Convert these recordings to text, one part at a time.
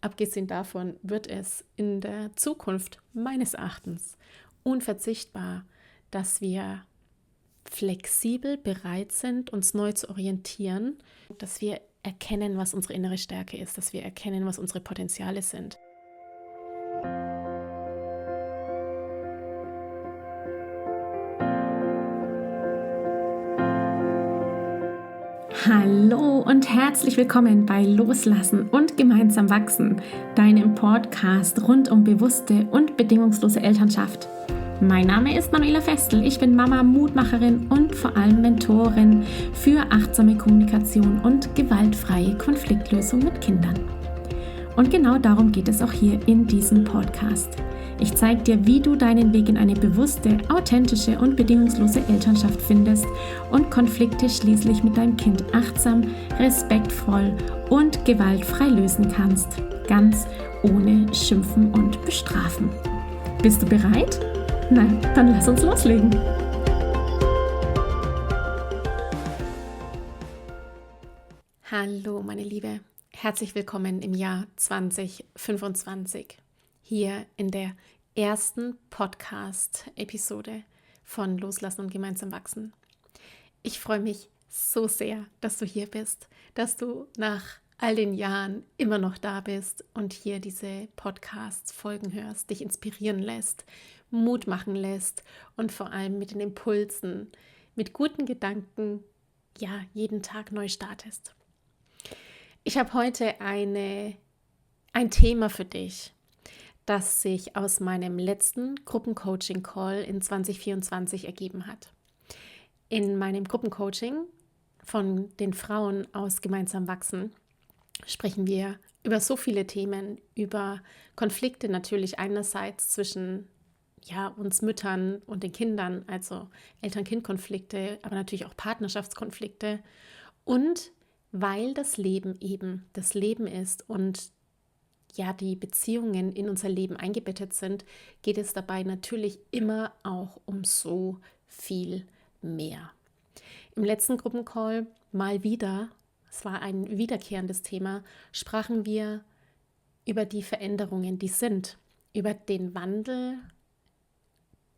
abgesehen davon wird es in der Zukunft meines Erachtens unverzichtbar, dass wir flexibel bereit sind, uns neu zu orientieren, dass wir erkennen, was unsere innere Stärke ist, dass wir erkennen, was unsere Potenziale sind. Hallo und herzlich willkommen bei Loslassen und gemeinsam wachsen, deinem Podcast rund um bewusste und bedingungslose Elternschaft. Mein Name ist Manuela Festel, ich bin Mama, Mutmacherin und vor allem Mentorin für achtsame Kommunikation und gewaltfreie Konfliktlösung mit Kindern. Und genau darum geht es auch hier in diesem Podcast. Ich zeige dir, wie du deinen Weg in eine bewusste, authentische und bedingungslose Elternschaft findest und Konflikte schließlich mit deinem Kind achtsam, respektvoll und gewaltfrei lösen kannst. Ganz ohne Schimpfen und Bestrafen. Bist du bereit? Na, dann lass uns loslegen. Hallo meine Liebe, herzlich willkommen im Jahr 2025. Hier in der ersten Podcast-Episode von Loslassen und gemeinsam wachsen. Ich freue mich so sehr, dass du hier bist, dass du nach all den Jahren immer noch da bist und hier diese Podcast-Folgen hörst, dich inspirieren lässt, Mut machen lässt und vor allem mit den Impulsen, mit guten Gedanken, ja, jeden Tag neu startest. Ich habe heute ein Thema für dich, das sich aus meinem letzten Gruppencoaching-Call in 2024 ergeben hat. In meinem Gruppencoaching von den Frauen aus Gemeinsam wachsen sprechen wir über so viele Themen, über Konflikte natürlich einerseits zwischen uns Müttern und den Kindern, also Eltern-Kind-Konflikte, aber natürlich auch Partnerschaftskonflikte und weil das Leben eben das Leben ist und die Beziehungen in unser Leben eingebettet sind, geht es dabei natürlich immer auch um so viel mehr. Im letzten Gruppencall mal wieder, es war ein wiederkehrendes Thema, sprachen wir über die Veränderungen, die sind, über den Wandel,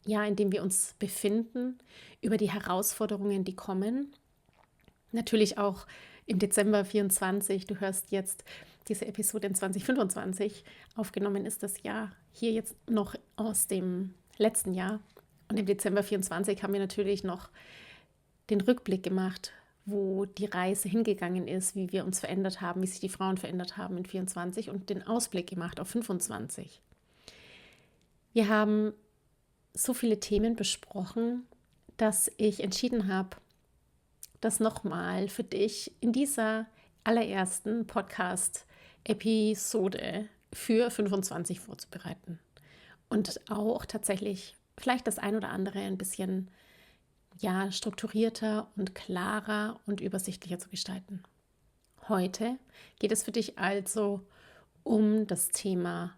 in dem wir uns befinden, über die Herausforderungen, die kommen. Natürlich auch im Dezember 24, du hörst jetzt diese Episode in 2025, aufgenommen ist das Jahr hier jetzt noch aus dem letzten Jahr. Und im Dezember 24 haben wir natürlich noch den Rückblick gemacht, wo die Reise hingegangen ist, wie wir uns verändert haben, wie sich die Frauen verändert haben in 24 und den Ausblick gemacht auf 25. Wir haben so viele Themen besprochen, dass ich entschieden habe, das nochmal für dich in dieser allerersten Podcast-Episode für 25 vorzubereiten. Und auch tatsächlich vielleicht das ein oder andere ein bisschen strukturierter und klarer und übersichtlicher zu gestalten. Heute geht es für dich also um das Thema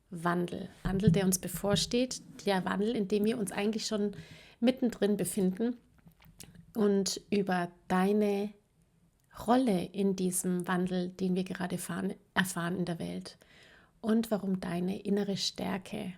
Wandel. Wandel, der uns bevorsteht, der Wandel, in dem wir uns eigentlich schon mittendrin befinden und über deine Rolle in diesem Wandel, den wir gerade erfahren in der Welt und warum deine innere Stärke,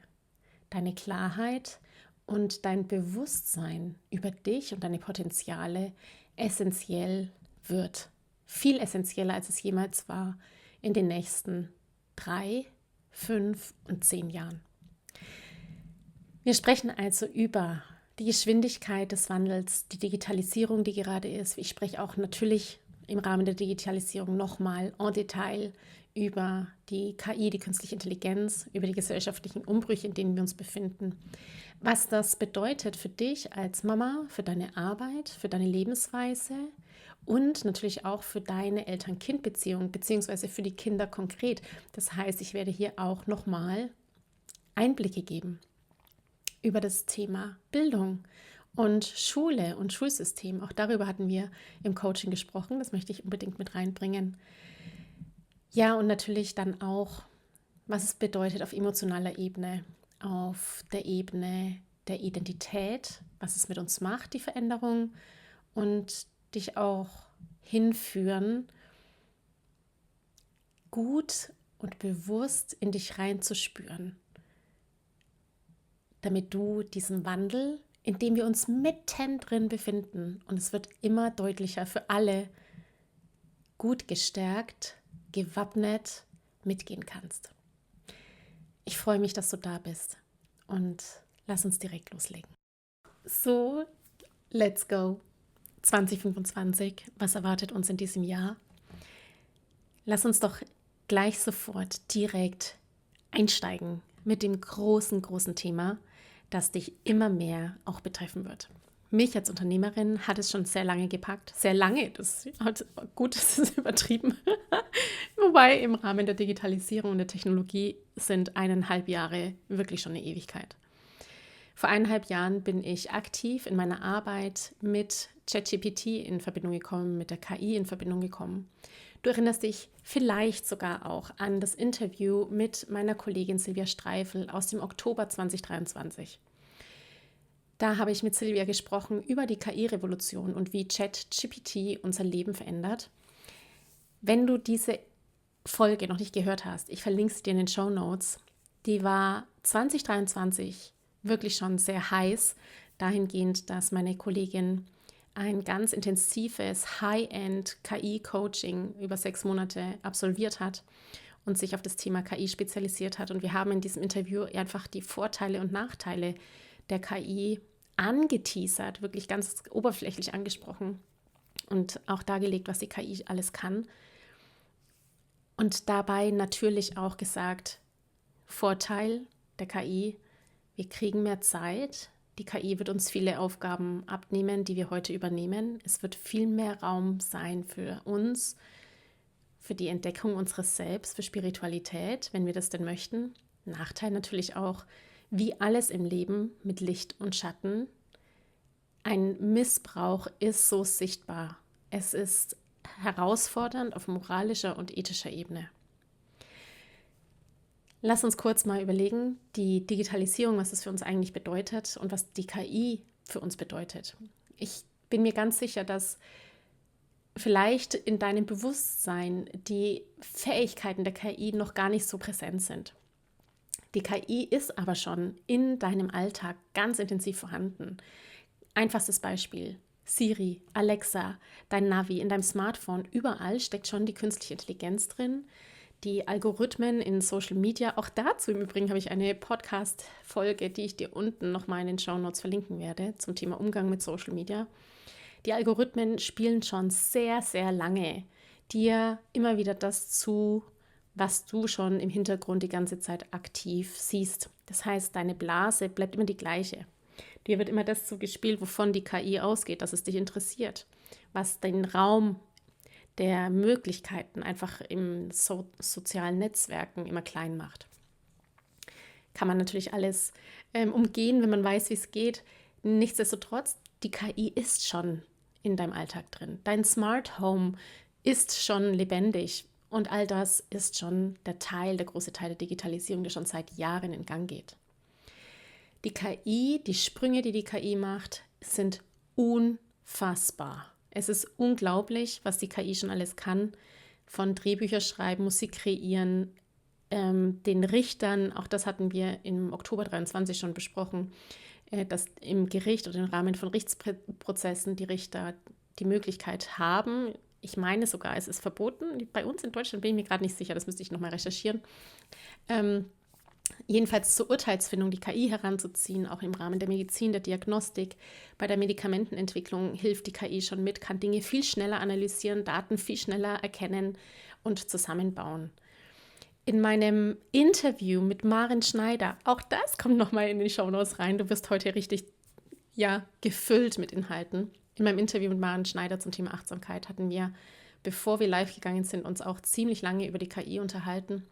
deine Klarheit und dein Bewusstsein über dich und deine Potenziale essentiell wird. Viel essentieller, als es jemals war in den nächsten 3, 5 und 10 Jahren. Wir sprechen also über die Geschwindigkeit des Wandels, die Digitalisierung, die gerade ist. Ich spreche auch natürlich im Rahmen der Digitalisierung nochmal en Detail über die KI, die künstliche Intelligenz, über die gesellschaftlichen Umbrüche, in denen wir uns befinden. Was das bedeutet für dich als Mama, für deine Arbeit, für deine Lebensweise und natürlich auch für deine Eltern-Kind-Beziehung, beziehungsweise für die Kinder konkret. Das heißt, ich werde hier auch nochmal Einblicke geben über das Thema Bildung und Schule und Schulsystem. Auch darüber hatten wir im Coaching gesprochen. Das möchte ich unbedingt mit reinbringen. Ja, und natürlich dann auch, was es bedeutet auf emotionaler Ebene, auf der Ebene der Identität, was es mit uns macht, die Veränderung und dich auch hinführen, gut und bewusst in dich reinzuspüren, damit du diesen Wandel, in dem wir uns mittendrin befinden, und es wird immer deutlicher für alle, gut gestärkt, gewappnet mitgehen kannst. Ich freue mich, dass du da bist und lass uns direkt loslegen. So, let's go. 2025, was erwartet uns in diesem Jahr? Lass uns doch gleich sofort direkt einsteigen mit dem großen Thema, das dich immer mehr auch betreffen wird. Mich als Unternehmerin hat es schon sehr lange gepackt. Sehr lange, das ist übertrieben. Wobei im Rahmen der Digitalisierung und der Technologie sind 1,5 Jahre wirklich schon eine Ewigkeit. Vor 1,5 Jahren bin ich aktiv in meiner Arbeit mit ChatGPT in Verbindung gekommen, mit der KI in Verbindung gekommen. Du erinnerst dich vielleicht sogar auch an das Interview mit meiner Kollegin Silvia Streifel aus dem Oktober 2023. Da habe ich mit Silvia gesprochen über die KI-Revolution und wie ChatGPT unser Leben verändert. Wenn du diese Folge noch nicht gehört hast, ich verlinke sie dir in den Shownotes. Die war 2023 wirklich schon sehr heiß, dahingehend, dass meine Kollegin ein ganz intensives High-End-KI-Coaching über 6 Monate absolviert hat und sich auf das Thema KI spezialisiert hat. Und wir haben in diesem Interview einfach die Vorteile und Nachteile der KI angeteasert, wirklich ganz oberflächlich angesprochen und auch dargelegt, was die KI alles kann. Und dabei natürlich auch gesagt, Vorteil der KI, wir kriegen mehr Zeit. Die KI wird uns viele Aufgaben abnehmen, die wir heute übernehmen. Es wird viel mehr Raum sein für uns, für die Entdeckung unseres Selbst, für Spiritualität, wenn wir das denn möchten. Nachteil natürlich auch, wie alles im Leben mit Licht und Schatten. Ein Missbrauch ist so sichtbar. Es ist herausfordernd auf moralischer und ethischer Ebene. Lass uns kurz mal überlegen, die Digitalisierung, was das für uns eigentlich bedeutet und was die KI für uns bedeutet. Ich bin mir ganz sicher, dass vielleicht in deinem Bewusstsein die Fähigkeiten der KI noch gar nicht so präsent sind. Die KI ist aber schon in deinem Alltag ganz intensiv vorhanden. Einfachstes Beispiel: Siri, Alexa, dein Navi in deinem Smartphone, überall steckt schon die künstliche Intelligenz drin. Die Algorithmen in Social Media, auch dazu im Übrigen habe ich eine Podcast-Folge, die ich dir unten nochmal in den Shownotes verlinken werde, zum Thema Umgang mit Social Media. Die Algorithmen spielen schon sehr, sehr lange dir immer wieder das zu, was du schon im Hintergrund die ganze Zeit aktiv siehst. Das heißt, deine Blase bleibt immer die gleiche. Dir wird immer das zugespielt, wovon die KI ausgeht, dass es dich interessiert, was den Raum der Möglichkeiten einfach im sozialen Netzwerken immer klein macht. Kann man natürlich alles umgehen, wenn man weiß, wie es geht. Nichtsdestotrotz, die KI ist schon in deinem Alltag drin. Dein Smart Home ist schon lebendig und all das ist schon der große Teil der Digitalisierung, der schon seit Jahren in Gang geht. Die KI, die Sprünge, die KI macht, sind unfassbar. Es ist unglaublich, was die KI schon alles kann. Von Drehbücher schreiben, Musik kreieren, den Richtern, auch das hatten wir im Oktober 2023 schon besprochen, dass im Gericht oder im Rahmen von Gerichtsprozessen die Richter die Möglichkeit haben, ich meine sogar, es ist verboten, bei uns in Deutschland bin ich mir gerade nicht sicher, das müsste ich nochmal recherchieren, jedenfalls zur Urteilsfindung die KI heranzuziehen, auch im Rahmen der Medizin, der Diagnostik. Bei der Medikamentenentwicklung hilft die KI schon mit, kann Dinge viel schneller analysieren, Daten viel schneller erkennen und zusammenbauen. In meinem Interview mit Maren Schneider, auch das kommt nochmal in die Shownotes rein, du wirst heute richtig gefüllt mit Inhalten. In meinem Interview mit Maren Schneider zum Thema Achtsamkeit hatten wir, bevor wir live gegangen sind, uns auch ziemlich lange über die KI unterhalten.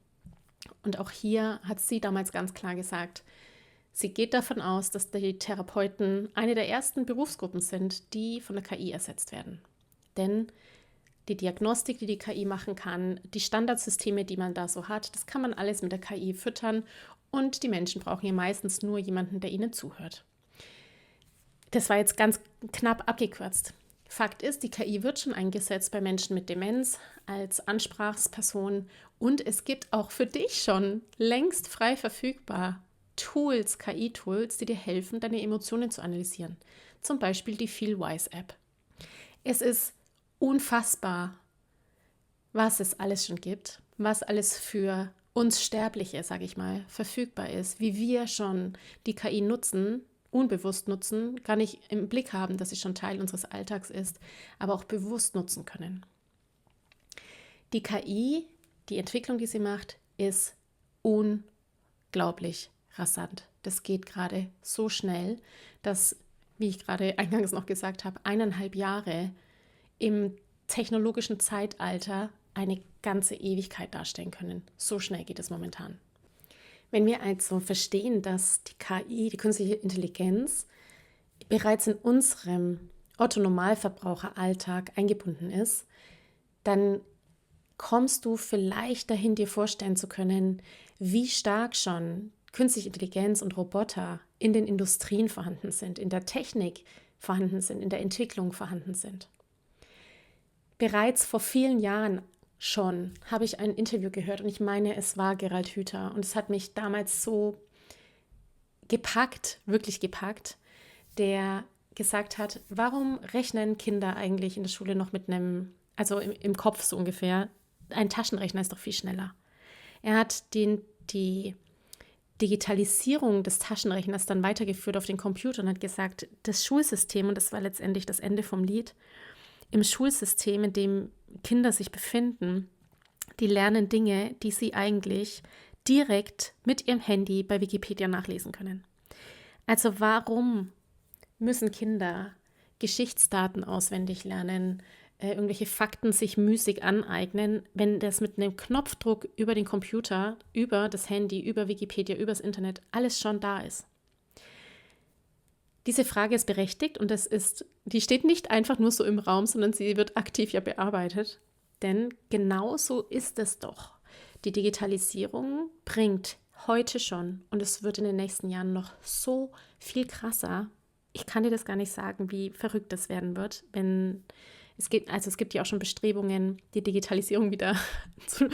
Und auch hier hat sie damals ganz klar gesagt, sie geht davon aus, dass die Therapeuten eine der ersten Berufsgruppen sind, die von der KI ersetzt werden. Denn die Diagnostik, die KI machen kann, die Standardsysteme, die man da so hat, das kann man alles mit der KI füttern und die Menschen brauchen ja meistens nur jemanden, der ihnen zuhört. Das war jetzt ganz knapp abgekürzt. Fakt ist, die KI wird schon eingesetzt bei Menschen mit Demenz als Ansprechperson und es gibt auch für dich schon längst frei verfügbar Tools, KI-Tools, die dir helfen, deine Emotionen zu analysieren. Zum Beispiel die FeelWise-App. Es ist unfassbar, was es alles schon gibt, was alles für uns Sterbliche, sage ich mal, verfügbar ist, wie wir schon die KI nutzen, unbewusst nutzen, gar nicht im Blick haben, dass sie schon Teil unseres Alltags ist, aber auch bewusst nutzen können. Die KI, die Entwicklung, die sie macht, ist unglaublich rasant. Das geht gerade so schnell, dass, wie ich gerade eingangs noch gesagt habe, 1,5 Jahre im technologischen Zeitalter eine ganze Ewigkeit darstellen können. So schnell geht es momentan. Wenn wir also verstehen, dass die KI, die künstliche Intelligenz, bereits in unserem Otto-Normalverbraucher-Alltag eingebunden ist, dann kommst du vielleicht dahin, dir vorstellen zu können, wie stark schon künstliche Intelligenz und Roboter in den Industrien vorhanden sind, in der Technik vorhanden sind, in der Entwicklung vorhanden sind. Bereits vor vielen Jahren schon habe ich ein Interview gehört und ich meine, es war Gerald Hüther und es hat mich damals so gepackt, wirklich gepackt, der gesagt hat, warum rechnen Kinder eigentlich in der Schule noch mit einem, also im Kopf so ungefähr, ein Taschenrechner ist doch viel schneller. Er hat die Digitalisierung des Taschenrechners dann weitergeführt auf den Computer und hat gesagt, das Schulsystem, und das war letztendlich das Ende vom Lied, im Schulsystem, in dem Kinder sich befinden, die lernen Dinge, die sie eigentlich direkt mit ihrem Handy bei Wikipedia nachlesen können. Also warum müssen Kinder Geschichtsdaten auswendig lernen, irgendwelche Fakten sich müßig aneignen, wenn das mit einem Knopfdruck über den Computer, über das Handy, über Wikipedia, über das Internet alles schon da ist? Diese Frage ist berechtigt und die steht nicht einfach nur so im Raum, sondern sie wird aktiv ja bearbeitet. Denn genau so ist es doch. Die Digitalisierung bringt heute schon und es wird in den nächsten Jahren noch so viel krasser. Ich kann dir das gar nicht sagen, wie verrückt das werden wird, es gibt ja auch schon Bestrebungen, die Digitalisierung wieder zu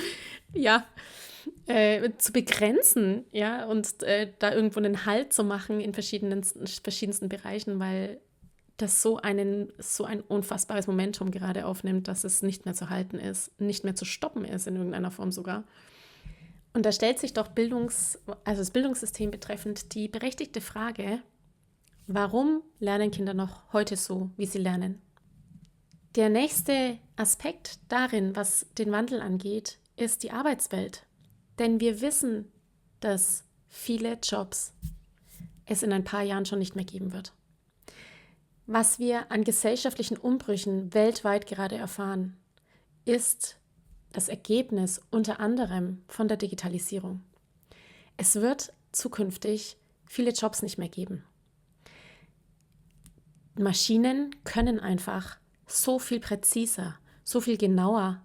begrenzen, ja, und da irgendwo einen Halt zu machen in verschiedensten Bereichen, weil das so ein unfassbares Momentum gerade aufnimmt, dass es nicht mehr zu halten ist, nicht mehr zu stoppen ist in irgendeiner Form sogar. Und da stellt sich doch das Bildungssystem betreffend die berechtigte Frage, warum lernen Kinder noch heute so, wie sie lernen? Der nächste Aspekt darin, was den Wandel angeht, ist die Arbeitswelt. Denn wir wissen, dass viele Jobs es in ein paar Jahren schon nicht mehr geben wird. Was wir an gesellschaftlichen Umbrüchen weltweit gerade erfahren, ist das Ergebnis unter anderem von der Digitalisierung. Es wird zukünftig viele Jobs nicht mehr geben. Maschinen können einfach so viel präziser, so viel genauer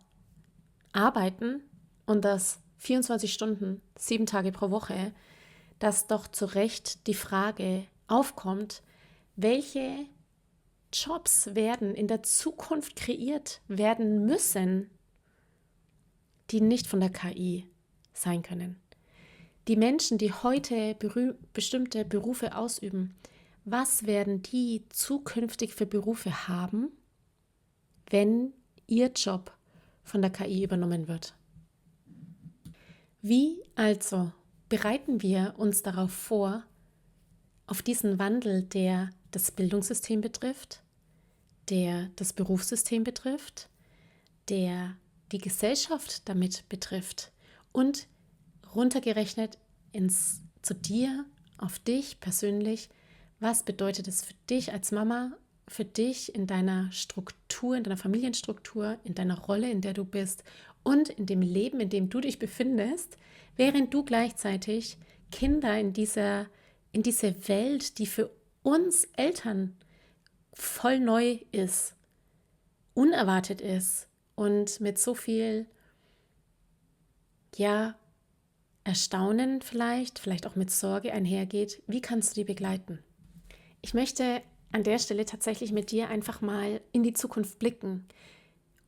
arbeiten und das 24 Stunden, 7 Tage pro Woche, dass doch zu Recht die Frage aufkommt, welche Jobs werden in der Zukunft kreiert werden müssen, die nicht von der KI sein können. Die Menschen, die heute bestimmte Berufe ausüben, was werden die zukünftig für Berufe haben, wenn ihr Job von der KI übernommen wird? Wie also bereiten wir uns darauf vor, auf diesen Wandel, der das Bildungssystem betrifft, der das Berufssystem betrifft, der die Gesellschaft damit betrifft und runtergerechnet zu dir, auf dich persönlich, was bedeutet es für dich als Mama, für dich in deiner Struktur, in deiner Familienstruktur, in deiner Rolle, in der du bist und in dem Leben, in dem du dich befindest, während du gleichzeitig Kinder in diese Welt, die für uns Eltern voll neu ist, unerwartet ist und mit so viel, Erstaunen vielleicht auch mit Sorge einhergeht, wie kannst du die begleiten? Ich möchte an der Stelle tatsächlich mit dir einfach mal in die Zukunft blicken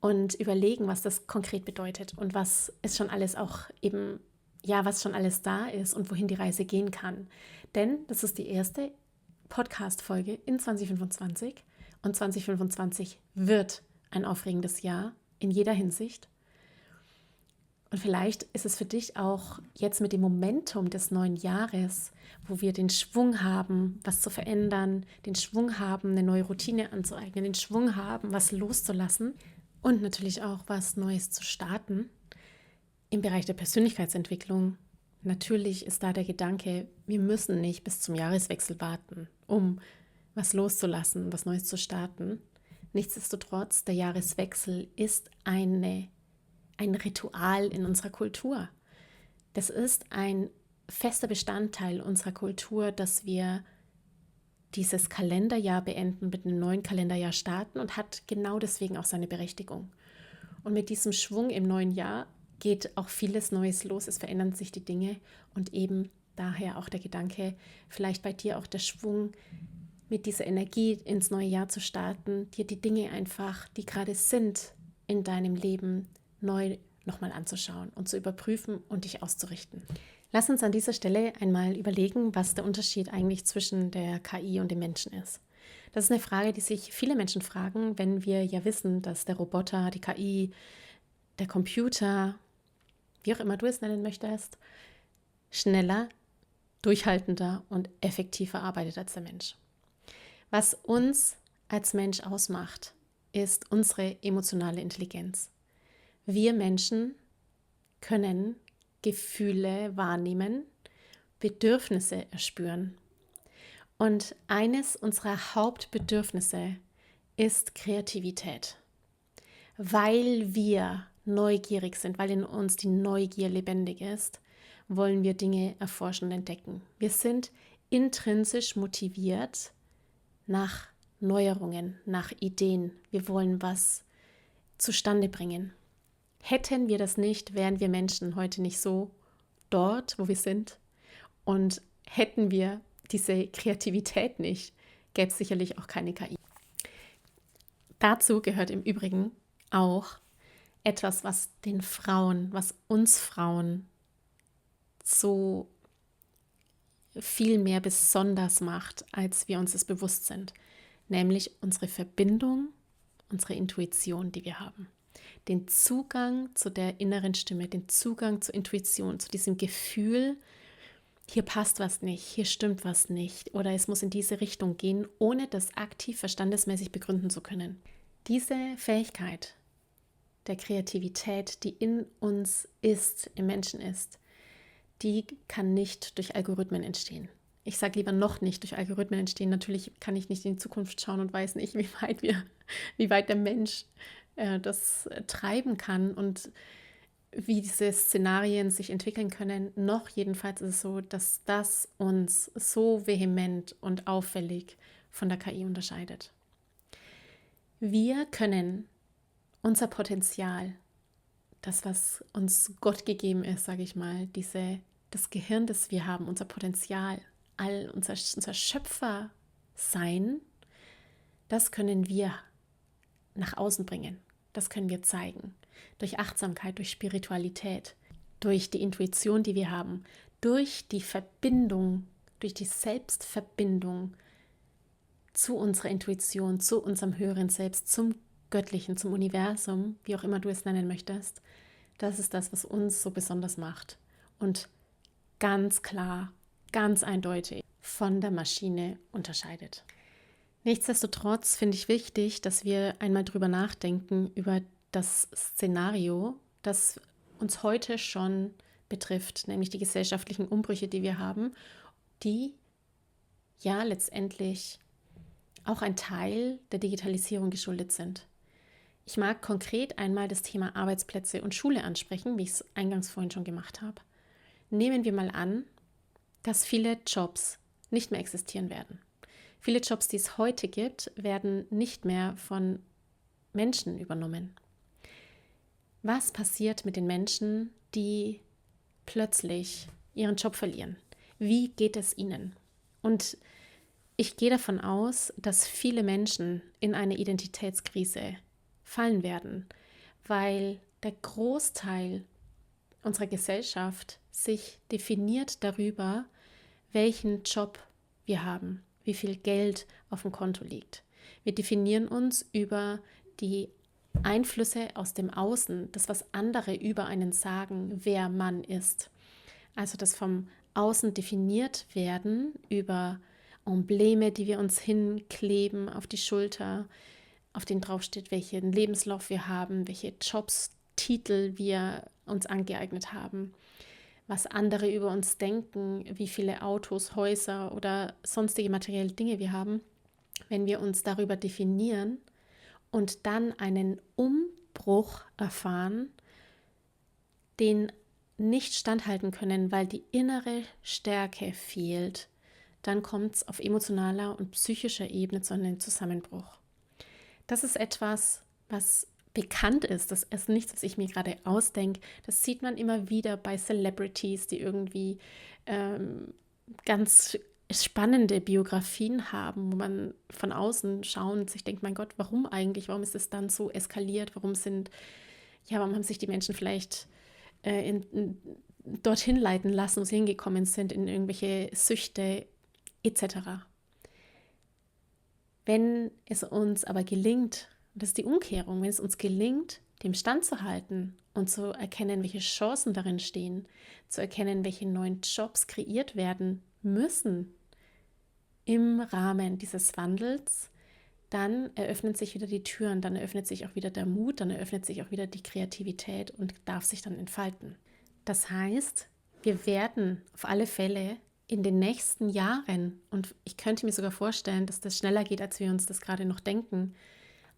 und überlegen, was das konkret bedeutet und was es schon alles auch eben, ja, was schon alles da ist und wohin die Reise gehen kann. Denn das ist die erste Podcast-Folge in 2025 und 2025 wird ein aufregendes Jahr in jeder Hinsicht. Und vielleicht ist es für dich auch jetzt mit dem Momentum des neuen Jahres, wo wir den Schwung haben, was zu verändern, den Schwung haben, eine neue Routine anzueignen, den Schwung haben, was loszulassen und natürlich auch was Neues zu starten. Im Bereich der Persönlichkeitsentwicklung, natürlich ist da der Gedanke, wir müssen nicht bis zum Jahreswechsel warten, um was loszulassen, was Neues zu starten. Nichtsdestotrotz, der Jahreswechsel ist ein Ritual in unserer Kultur. Das ist ein fester Bestandteil unserer Kultur, dass wir dieses Kalenderjahr beenden, mit einem neuen Kalenderjahr starten und hat genau deswegen auch seine Berechtigung. Und mit diesem Schwung im neuen Jahr geht auch vieles Neues los, es verändern sich die Dinge und eben daher auch der Gedanke, vielleicht bei dir auch der Schwung, mit dieser Energie ins neue Jahr zu starten, dir die Dinge einfach, die gerade sind in deinem Leben, neu nochmal anzuschauen und zu überprüfen und dich auszurichten. Lass uns an dieser Stelle einmal überlegen, was der Unterschied eigentlich zwischen der KI und dem Menschen ist. Das ist eine Frage, die sich viele Menschen fragen, wenn wir ja wissen, dass der Roboter, die KI, der Computer, wie auch immer du es nennen möchtest, schneller, durchhaltender und effektiver arbeitet als der Mensch. Was uns als Mensch ausmacht, ist unsere emotionale Intelligenz. Wir Menschen können Gefühle wahrnehmen, Bedürfnisse erspüren. Und eines unserer Hauptbedürfnisse ist Kreativität. Weil wir neugierig sind, weil in uns die Neugier lebendig ist, wollen wir Dinge erforschen und entdecken. Wir sind intrinsisch motiviert nach Neuerungen, nach Ideen. Wir wollen was zustande bringen. Hätten wir das nicht, wären wir Menschen heute nicht so dort, wo wir sind. Und hätten wir diese Kreativität nicht, gäbe es sicherlich auch keine KI. Dazu gehört im Übrigen auch etwas, was den Frauen, was uns Frauen so viel mehr besonders macht, als wir uns es bewusst sind, nämlich unsere Verbindung, unsere Intuition, die wir haben. Den Zugang zu der inneren Stimme, den Zugang zur Intuition, zu diesem Gefühl, hier passt was nicht, hier stimmt was nicht oder es muss in diese Richtung gehen, ohne das aktiv verstandesmäßig begründen zu können. Diese Fähigkeit der Kreativität, die in uns ist, im Menschen ist, die kann nicht durch Algorithmen entstehen. Ich sage lieber noch nicht durch Algorithmen entstehen. Natürlich kann ich nicht in die Zukunft schauen und weiß nicht, wie weit der Mensch das treiben kann und wie diese Szenarien sich entwickeln können. Noch jedenfalls ist es so, dass das uns so vehement und auffällig von der KI unterscheidet. Wir können unser Potenzial, das, was uns Gott gegeben ist, sage ich mal, das Gehirn, das wir haben, unser Potenzial, unser Schöpfersein, das können wir nach außen bringen. Das können wir zeigen. Durch Achtsamkeit, durch Spiritualität, durch die Intuition, die wir haben, durch die Verbindung, durch die Selbstverbindung zu unserer Intuition, zu unserem höheren Selbst, zum Göttlichen, zum Universum, wie auch immer du es nennen möchtest. Das ist das, was uns so besonders macht und ganz klar, ganz eindeutig von der Maschine unterscheidet. Nichtsdestotrotz finde ich wichtig, dass wir einmal drüber nachdenken, über das Szenario, das uns heute schon betrifft, nämlich die gesellschaftlichen Umbrüche, die wir haben, die ja letztendlich auch ein Teil der Digitalisierung geschuldet sind. Ich mag konkret einmal das Thema Arbeitsplätze und Schule ansprechen, wie ich es eingangs vorhin schon gemacht habe. Nehmen wir mal an, dass viele Jobs nicht mehr existieren werden. Viele Jobs, die es heute gibt, werden nicht mehr von Menschen übernommen. Was passiert mit den Menschen, die plötzlich ihren Job verlieren? Wie geht es ihnen? Und Ich gehe davon aus, dass viele Menschen in eine Identitätskrise fallen werden, weil der Großteil unserer Gesellschaft sich definiert darüber, welchen Job wir haben, wie viel Geld auf dem Konto liegt. Wir definieren uns über die Einflüsse aus dem Außen, das, was andere über einen sagen, wer man ist. Also das vom Außen definiert werden über Embleme, die wir uns hinkleben auf die Schulter, auf denen draufsteht, welchen Lebenslauf wir haben, welche Jobs, Titel wir uns angeeignet haben, was andere über uns denken, wie viele Autos, Häuser oder sonstige materielle Dinge wir haben. Wenn wir uns darüber definieren und dann einen Umbruch erfahren, den nicht standhalten können, weil die innere Stärke fehlt, dann kommt es auf emotionaler und psychischer Ebene zu einem Zusammenbruch. Das ist etwas, was bekannt ist. Das ist nichts, was ich mir gerade ausdenke. Das sieht man immer wieder bei Celebrities, die irgendwie ganz spannende Biografien haben, wo man von außen schaut und sich denkt, mein Gott, warum eigentlich? Warum ist es dann so eskaliert? Warum haben sich die Menschen vielleicht dorthin leiten lassen, wo sie hingekommen sind, in irgendwelche Süchte etc. Wenn es uns aber gelingt, und das ist die Umkehrung, wenn es uns gelingt, dem standzuhalten und zu erkennen, welche Chancen darin stehen, zu erkennen, welche neuen Jobs kreiert werden müssen im Rahmen dieses Wandels, dann eröffnen sich wieder die Türen, dann eröffnet sich auch wieder der Mut, dann eröffnet sich auch wieder die Kreativität und darf sich dann entfalten. Das heißt, wir werden auf alle Fälle in den nächsten Jahren, und ich könnte mir sogar vorstellen, dass das schneller geht, als wir uns das gerade noch denken,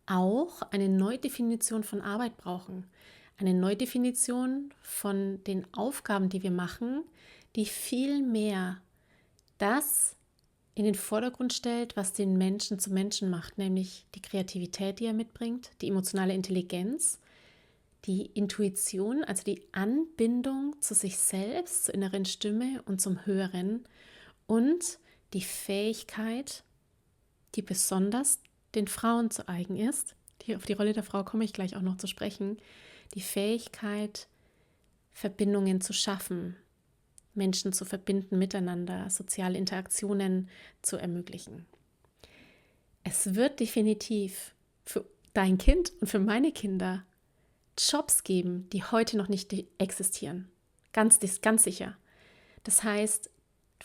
auch eine Neudefinition von Arbeit brauchen. Eine Neudefinition von den Aufgaben, die wir machen, die viel mehr das in den Vordergrund stellt, was den Menschen zum Menschen macht, nämlich die Kreativität, die er mitbringt, die emotionale Intelligenz, die Intuition, also die Anbindung zu sich selbst, zur inneren Stimme und zum Höheren und die Fähigkeit, die besonders den Frauen zu eigen ist, auf die Rolle der Frau komme ich gleich auch noch zu sprechen, die Fähigkeit, Verbindungen zu schaffen, Menschen zu verbinden miteinander, soziale Interaktionen zu ermöglichen. Es wird definitiv für dein Kind und für meine Kinder Jobs geben, die heute noch nicht existieren. Ganz sicher. Das heißt,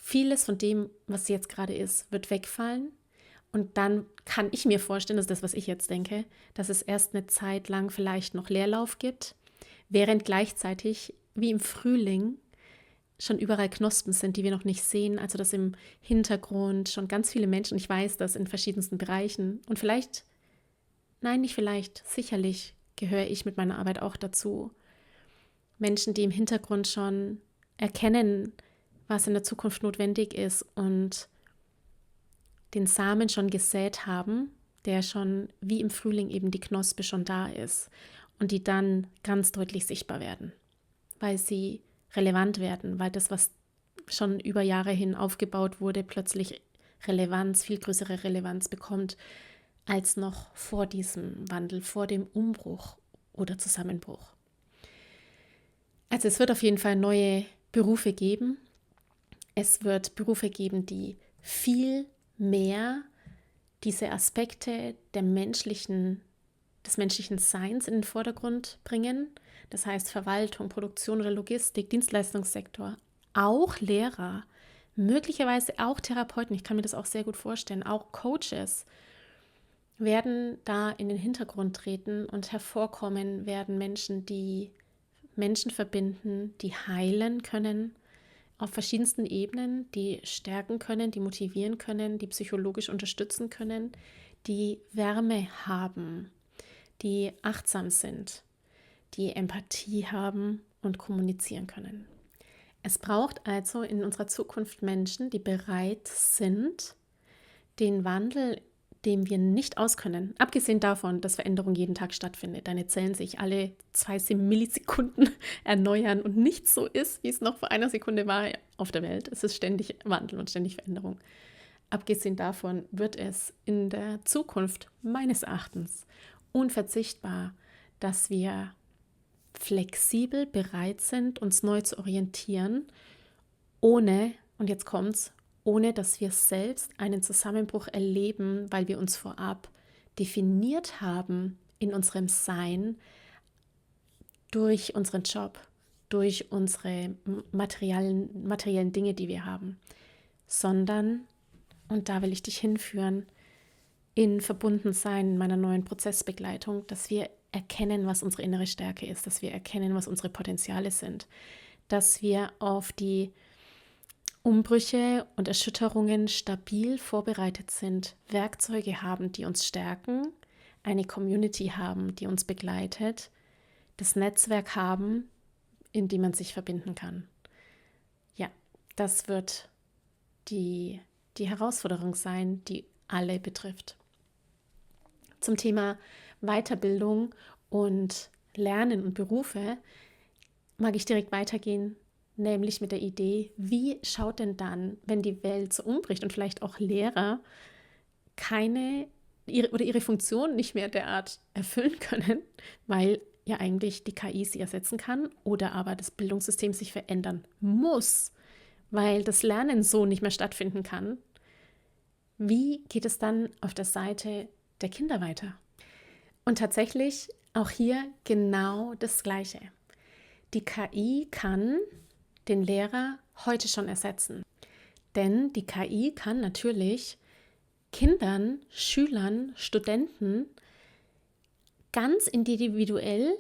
vieles von dem, was jetzt gerade ist, wird wegfallen. Und dann kann ich mir vorstellen, das ist das, was ich jetzt denke, dass es erst eine Zeit lang vielleicht noch Leerlauf gibt, während gleichzeitig wie im Frühling schon überall Knospen sind, die wir noch nicht sehen. Also dass im Hintergrund schon ganz viele Menschen, ich weiß das in verschiedensten Bereichen und sicherlich gehöre ich mit meiner Arbeit auch dazu. Menschen, die im Hintergrund schon erkennen, was in der Zukunft notwendig ist und den Samen schon gesät haben, der schon wie im Frühling eben die Knospe schon da ist und die dann ganz deutlich sichtbar werden, weil sie relevant werden, weil das, was schon über Jahre hin aufgebaut wurde, plötzlich viel größere Relevanz bekommt als noch vor diesem Wandel, vor dem Umbruch oder Zusammenbruch. Also es wird auf jeden Fall neue Berufe geben. Es wird Berufe geben, die viel mehr diese Aspekte des menschlichen Seins in den Vordergrund bringen. Das heißt Verwaltung, Produktion oder Logistik, Dienstleistungssektor, auch Lehrer, möglicherweise auch Therapeuten, ich kann mir das auch sehr gut vorstellen, auch Coaches werden da in den Hintergrund treten und hervorkommen werden Menschen, die Menschen verbinden, die heilen können, auf verschiedensten Ebenen, die stärken können, die motivieren können, die psychologisch unterstützen können, die Wärme haben, die achtsam sind, die Empathie haben und kommunizieren können. Es braucht also in unserer Zukunft Menschen, die bereit sind, den Wandel, dem wir nicht auskönnen, abgesehen davon, dass Veränderung jeden Tag stattfindet, deine Zellen sich alle 2 Millisekunden erneuern und nichts so ist, wie es noch vor einer Sekunde war auf der Welt. Es ist ständig Wandel und ständig Veränderung. abgesehen davon wird es in der Zukunft meines Erachtens unverzichtbar, dass wir flexibel bereit sind, uns neu zu orientieren, ohne, und jetzt kommt's, ohne dass wir selbst einen Zusammenbruch erleben, weil wir uns vorab definiert haben in unserem Sein durch unseren Job, durch unsere materiellen Dinge, die wir haben, sondern, und da will ich dich hinführen, in Verbundensein in meiner neuen Prozessbegleitung, dass wir erkennen, was unsere innere Stärke ist, dass wir erkennen, was unsere Potenziale sind, dass wir auf die Umbrüche und Erschütterungen stabil vorbereitet sind, Werkzeuge haben, die uns stärken, eine Community haben, die uns begleitet, das Netzwerk haben, in dem man sich verbinden kann. Ja, das wird die Herausforderung sein, die alle betrifft. Zum Thema Weiterbildung und Lernen und Berufe mag ich direkt weitergehen, nämlich mit der Idee, wie schaut denn dann, wenn die Welt so umbricht und vielleicht auch Lehrer ihre Funktion nicht mehr derart erfüllen können, weil ja eigentlich die KI sie ersetzen kann oder aber das Bildungssystem sich verändern muss, weil das Lernen so nicht mehr stattfinden kann. Wie geht es dann auf der Seite der Kinder weiter? Und tatsächlich auch hier genau das Gleiche. Die KI kann den Lehrer heute schon ersetzen. Denn die KI kann natürlich Kindern, Schülern, Studenten ganz individuell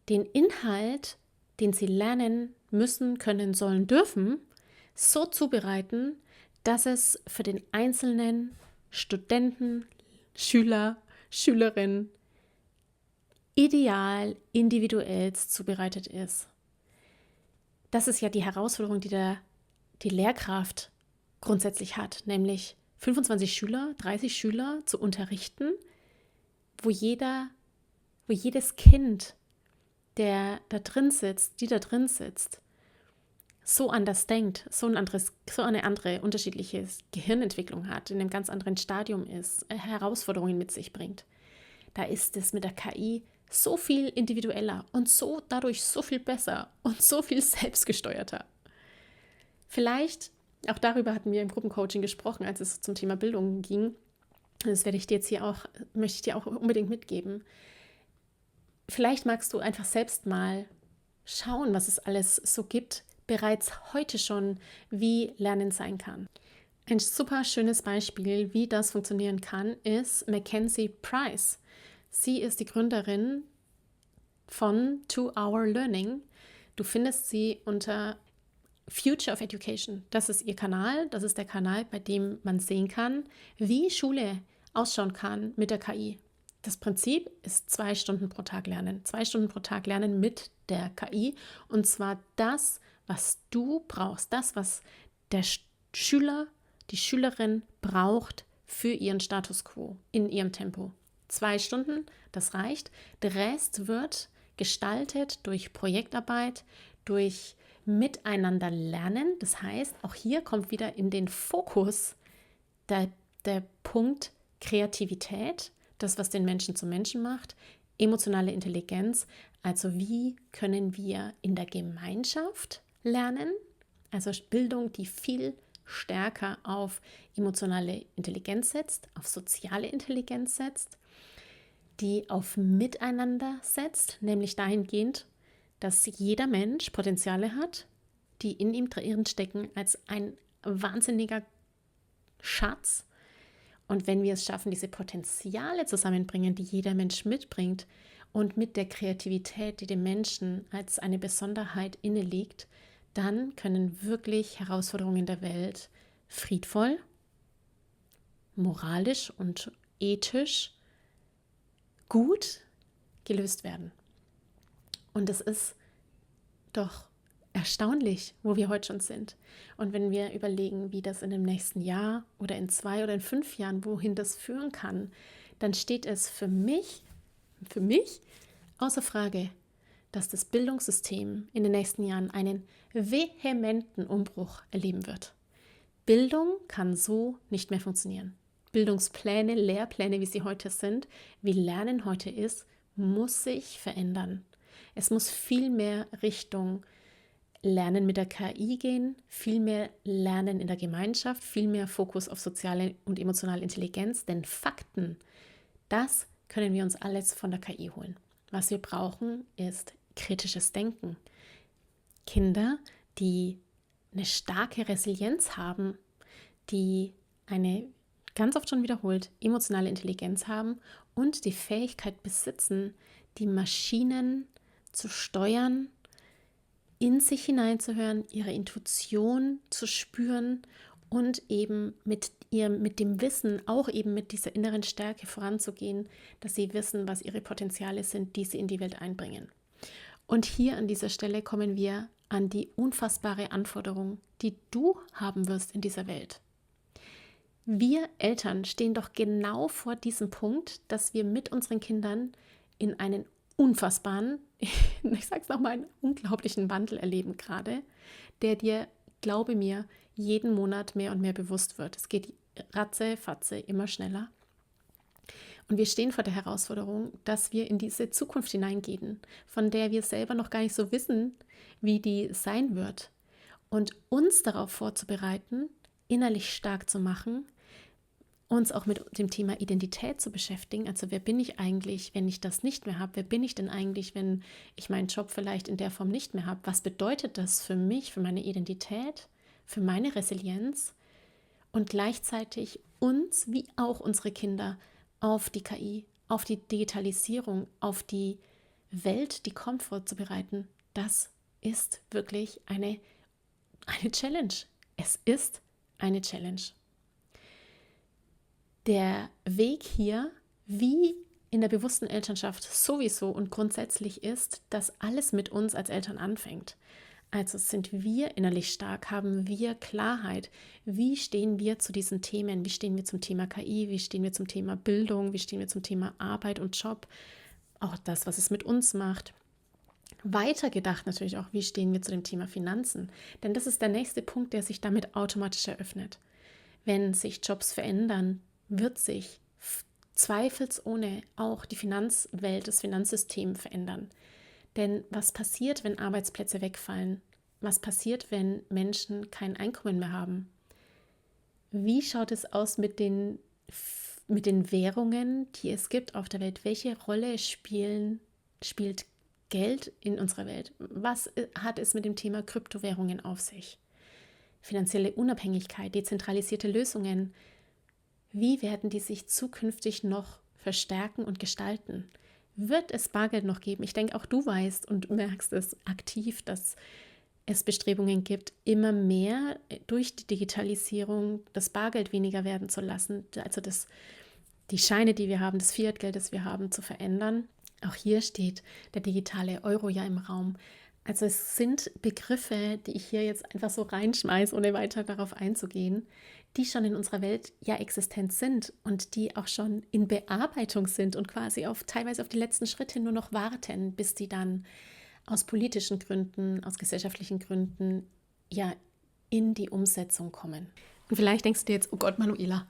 den Inhalt, den sie lernen müssen, können, sollen, dürfen, so zubereiten, dass es für den einzelnen Studenten, Schüler, Schülerin ideal, individuell zubereitet ist. Das ist ja die Herausforderung, die Lehrkraft grundsätzlich hat, nämlich 25 Schüler, 30 Schüler zu unterrichten, wo jedes Kind, die da drin sitzt, so anders denkt, so eine andere unterschiedliche Gehirnentwicklung hat, in einem ganz anderen Stadium ist, Herausforderungen mit sich bringt. Da ist es mit der KI so viel individueller und dadurch so viel besser und so viel selbstgesteuerter. Vielleicht, auch darüber hatten wir im Gruppencoaching gesprochen, als es zum Thema Bildung ging. Das möchte ich dir auch unbedingt mitgeben. Vielleicht magst du einfach selbst mal schauen, was es alles so gibt, bereits heute schon, wie Lernen sein kann. Ein super schönes Beispiel, wie das funktionieren kann, ist Mackenzie Price. Sie ist die Gründerin von 2-Hour Learning. Du findest sie unter Future of Education. Das ist ihr Kanal. Das ist der Kanal, bei dem man sehen kann, wie Schule ausschauen kann mit der KI. Das Prinzip ist 2 Stunden pro Tag lernen. 2 Stunden pro Tag lernen mit der KI. Und zwar das, was du brauchst. Das, was der Schüler, die Schülerin braucht für ihren Status quo in ihrem Tempo. 2 Stunden, das reicht. Der Rest wird gestaltet durch Projektarbeit, durch Miteinander lernen. Das heißt, auch hier kommt wieder in den Fokus der Punkt Kreativität, das, was den Menschen zum Menschen macht, emotionale Intelligenz. Also wie können wir in der Gemeinschaft lernen? Also Bildung, die viel stärker auf emotionale Intelligenz setzt, auf soziale Intelligenz setzt, die auf Miteinander setzt, nämlich dahingehend, dass jeder Mensch Potenziale hat, die in ihm drin stecken als ein wahnsinniger Schatz. Und wenn wir es schaffen, diese Potenziale zusammenbringen, die jeder Mensch mitbringt und mit der Kreativität, die dem Menschen als eine Besonderheit inne liegt, dann können wirklich Herausforderungen der Welt friedvoll, moralisch und ethisch gut gelöst werden. Und es ist doch erstaunlich, wo wir heute schon sind. Und wenn wir überlegen, wie das in dem nächsten Jahr oder in 2 oder in 5 Jahren, wohin das führen kann, dann steht es für mich außer Frage, dass das Bildungssystem in den nächsten Jahren einen vehementen Umbruch erleben wird. Bildung kann so nicht mehr funktionieren. Bildungspläne, Lehrpläne, wie sie heute sind, wie Lernen heute ist, muss sich verändern. Es muss viel mehr Richtung Lernen mit der KI gehen, viel mehr Lernen in der Gemeinschaft, viel mehr Fokus auf soziale und emotionale Intelligenz, denn Fakten, das können wir uns alles von der KI holen. Was wir brauchen, ist kritisches Denken. Kinder, die eine starke Resilienz haben, die eine, ganz oft schon wiederholt, emotionale Intelligenz haben und die Fähigkeit besitzen, die Maschinen zu steuern, in sich hineinzuhören, ihre Intuition zu spüren und eben mit dem Wissen, auch eben mit dieser inneren Stärke voranzugehen, dass sie wissen, was ihre Potenziale sind, die sie in die Welt einbringen. Und hier an dieser Stelle kommen wir an die unfassbare Anforderung, die du haben wirst in dieser Welt. Wir Eltern stehen doch genau vor diesem Punkt, dass wir mit unseren Kindern in einen unfassbaren, ich sage es nochmal, einen unglaublichen Wandel erleben gerade, der dir, glaube mir, jeden Monat mehr und mehr bewusst wird. Es geht ratze-fatze immer schneller. Und wir stehen vor der Herausforderung, dass wir in diese Zukunft hineingehen, von der wir selber noch gar nicht so wissen, wie die sein wird. Und uns darauf vorzubereiten, innerlich stark zu machen, uns auch mit dem Thema Identität zu beschäftigen. Also wer bin ich eigentlich, wenn ich das nicht mehr habe? Wer bin ich denn eigentlich, wenn ich meinen Job vielleicht in der Form nicht mehr habe? Was bedeutet das für mich, für meine Identität, für meine Resilienz? Und gleichzeitig uns, wie auch unsere Kinder, auf die KI, auf die Digitalisierung, auf die Welt, die kommt, vorzubereiten. Das ist wirklich eine Challenge. Es ist eine Challenge. Der Weg hier, wie in der bewussten Elternschaft sowieso und grundsätzlich ist, dass alles mit uns als Eltern anfängt. Also sind wir innerlich stark, haben wir Klarheit. Wie stehen wir zu diesen Themen? Wie stehen wir zum Thema KI? Wie stehen wir zum Thema Bildung? Wie stehen wir zum Thema Arbeit und Job? Auch das, was es mit uns macht. Weitergedacht natürlich auch, wie stehen wir zu dem Thema Finanzen? Denn das ist der nächste Punkt, der sich damit automatisch eröffnet. Wenn sich Jobs verändern, wird sich zweifelsohne auch die Finanzwelt, das Finanzsystem verändern. Denn was passiert, wenn Arbeitsplätze wegfallen? Was passiert, wenn Menschen kein Einkommen mehr haben? Wie schaut es aus mit den Währungen, die es gibt auf der Welt? Welche Rolle spielt Geld in unserer Welt? Was hat es mit dem Thema Kryptowährungen auf sich? Finanzielle Unabhängigkeit, dezentralisierte Lösungen. Wie werden die sich zukünftig noch verstärken und gestalten? Wird es Bargeld noch geben? Ich denke, auch du weißt und merkst es aktiv, dass es Bestrebungen gibt, immer mehr durch die Digitalisierung das Bargeld weniger werden zu lassen, also die Scheine, die wir haben, das Fiat-Geld, das wir haben, zu verändern. Auch hier steht der digitale Euro ja im Raum. Also es sind Begriffe, die ich hier jetzt einfach so reinschmeiße, ohne weiter darauf einzugehen, die schon in unserer Welt ja existent sind und die auch schon in Bearbeitung sind und quasi teilweise auf die letzten Schritte nur noch warten, bis die dann aus politischen Gründen, aus gesellschaftlichen Gründen ja in die Umsetzung kommen. Und vielleicht denkst du dir jetzt, oh Gott, Manuela,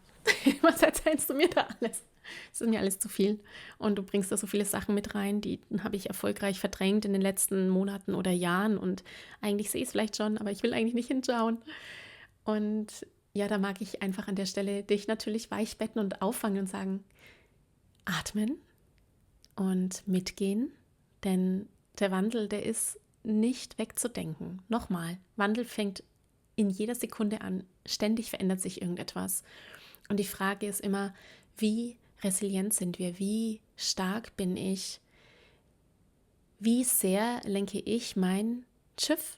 was erzählst du mir da alles? Das ist mir alles zu viel und du bringst da so viele Sachen mit rein, die habe ich erfolgreich verdrängt in den letzten Monaten oder Jahren und eigentlich sehe ich es vielleicht schon, aber ich will eigentlich nicht hinschauen. Und ja, da mag ich einfach an der Stelle dich natürlich weichbetten und auffangen und sagen, atmen und mitgehen, denn der Wandel, der ist nicht wegzudenken. Nochmal, Wandel fängt in jeder Sekunde an, ständig verändert sich irgendetwas. Und die Frage ist immer, wie resilient sind wir, wie stark bin ich, wie sehr lenke ich mein Schiff?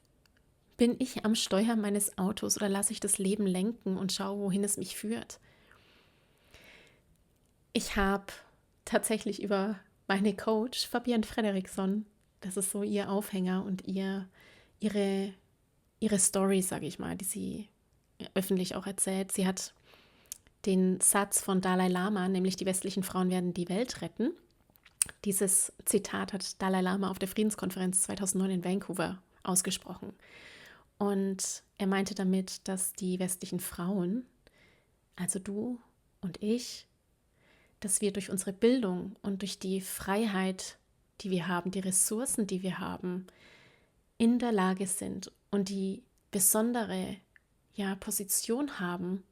Bin ich am Steuer meines Autos oder lasse ich das Leben lenken und schaue, wohin es mich führt? Ich habe tatsächlich über meine Coach Fabienne Frederiksson, das ist so ihr Aufhänger und ihre Story, sage ich mal, die sie öffentlich auch erzählt. Sie hat den Satz von Dalai Lama, nämlich die westlichen Frauen werden die Welt retten. Dieses Zitat hat Dalai Lama auf der Friedenskonferenz 2009 in Vancouver ausgesprochen. Und er meinte damit, dass die westlichen Frauen, also du und ich, dass wir durch unsere Bildung und durch die Freiheit, die wir haben, die Ressourcen, die wir haben, in der Lage sind und die besondere Position haben,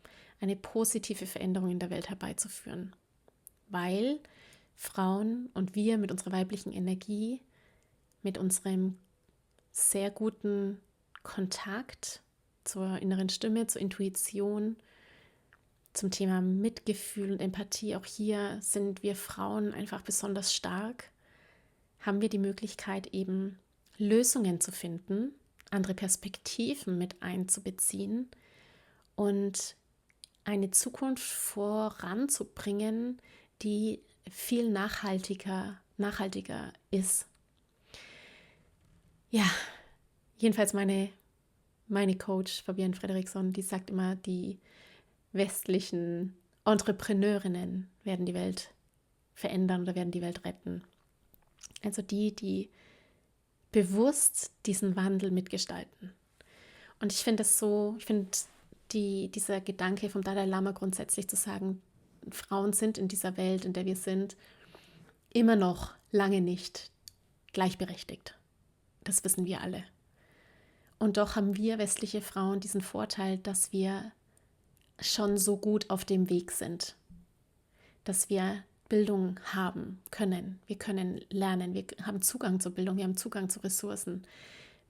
eine positive Veränderung in der Welt herbeizuführen. Weil Frauen und wir mit unserer weiblichen Energie, mit unserem sehr guten Kontakt zur inneren Stimme, zur Intuition, zum Thema Mitgefühl und Empathie, auch hier sind wir Frauen einfach besonders stark, haben wir die Möglichkeit eben Lösungen zu finden, andere Perspektiven mit einzubeziehen und eine Zukunft voranzubringen, die viel nachhaltiger ist. Ja, jedenfalls meine Coach Fabienne Fredriksson, die sagt immer, die westlichen Entrepreneurinnen werden die Welt verändern oder werden die Welt retten. Also die bewusst diesen Wandel mitgestalten. Und ich finde dieser Gedanke vom Dalai Lama grundsätzlich zu sagen, Frauen sind in dieser Welt, in der wir sind, immer noch lange nicht gleichberechtigt. Das wissen wir alle. Und doch haben wir westliche Frauen diesen Vorteil, dass wir schon so gut auf dem Weg sind, dass wir Bildung haben können. Wir können lernen, wir haben Zugang zur Bildung, wir haben Zugang zu Ressourcen.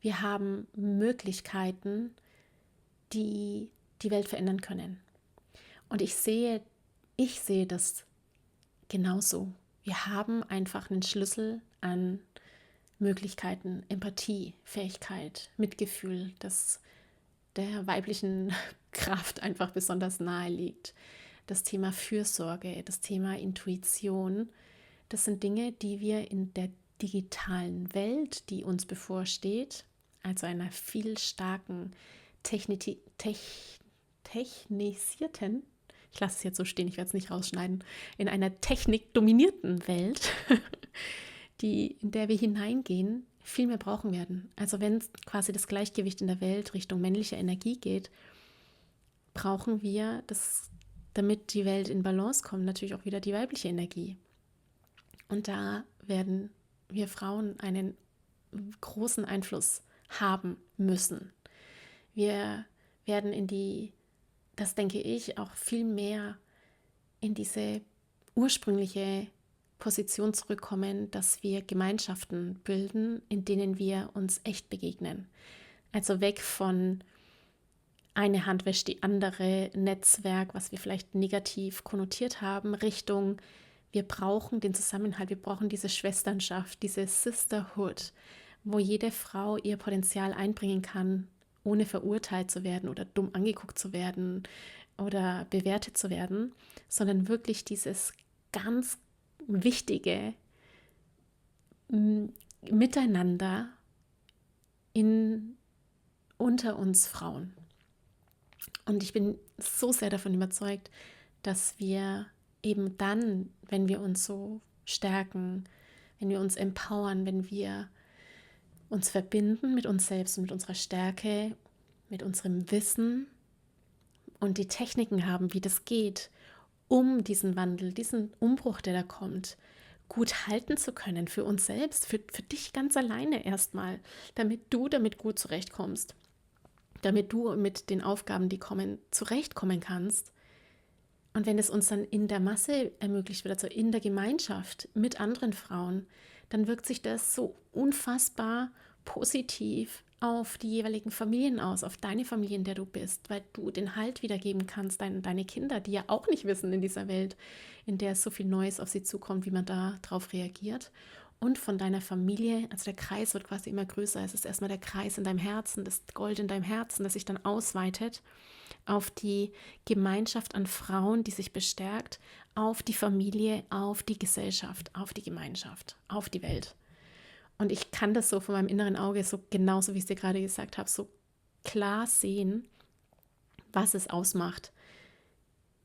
Wir haben Möglichkeiten, die die Welt verändern können. Und ich sehe das genauso. Wir haben einfach einen Schlüssel an Möglichkeiten, Empathie, Fähigkeit, Mitgefühl, das der weiblichen Kraft einfach besonders nahe liegt. Das Thema Fürsorge, das Thema Intuition, das sind Dinge, die wir in der digitalen Welt, die uns bevorsteht, also einer viel starken technisierten, ich lasse es jetzt so stehen, ich werde es nicht rausschneiden, in einer technikdominierten Welt, in der wir hineingehen, viel mehr brauchen werden. Also wenn quasi das Gleichgewicht in der Welt Richtung männlicher Energie geht, brauchen wir das, damit die Welt in Balance kommt, natürlich auch wieder die weibliche Energie. Und da werden wir Frauen einen großen Einfluss haben müssen. Wir werden das denke ich, auch viel mehr in diese ursprüngliche Position zurückkommen, dass wir Gemeinschaften bilden, in denen wir uns echt begegnen. Also weg von eine Hand wäscht die andere, Netzwerk, was wir vielleicht negativ konnotiert haben, Richtung, wir brauchen den Zusammenhalt, wir brauchen diese Schwesternschaft, diese Sisterhood, wo jede Frau ihr Potenzial einbringen kann, ohne verurteilt zu werden oder dumm angeguckt zu werden oder bewertet zu werden, sondern wirklich dieses ganz wichtige Miteinander unter uns Frauen. Und ich bin so sehr davon überzeugt, dass wir eben dann, wenn wir uns so stärken, wenn wir uns empowern, wenn wir uns verbinden mit uns selbst und mit unserer Stärke, mit unserem Wissen und die Techniken haben, wie das geht, um diesen Wandel, diesen Umbruch, der da kommt, gut halten zu können für uns selbst, für dich ganz alleine erstmal, damit du damit gut zurechtkommst, damit du mit den Aufgaben, die kommen, zurechtkommen kannst. Und wenn es uns dann in der Masse ermöglicht wird, also in der Gemeinschaft mit anderen Frauen, dann wirkt sich das so unfassbar positiv auf die jeweiligen Familien aus, auf deine Familie, in der du bist, weil du den Halt wiedergeben kannst, deine Kinder, die ja auch nicht wissen in dieser Welt, in der so viel Neues auf sie zukommt, wie man da drauf reagiert. Und von deiner Familie, also der Kreis wird quasi immer größer. Es ist erstmal der Kreis in deinem Herzen, das Gold in deinem Herzen, das sich dann ausweitet auf die Gemeinschaft an Frauen, die sich bestärkt, auf die Familie, auf die Gesellschaft, auf die Gemeinschaft, auf die Welt. Und ich kann das so von meinem inneren Auge, so genauso wie ich es dir gerade gesagt habe, so klar sehen, was es ausmacht,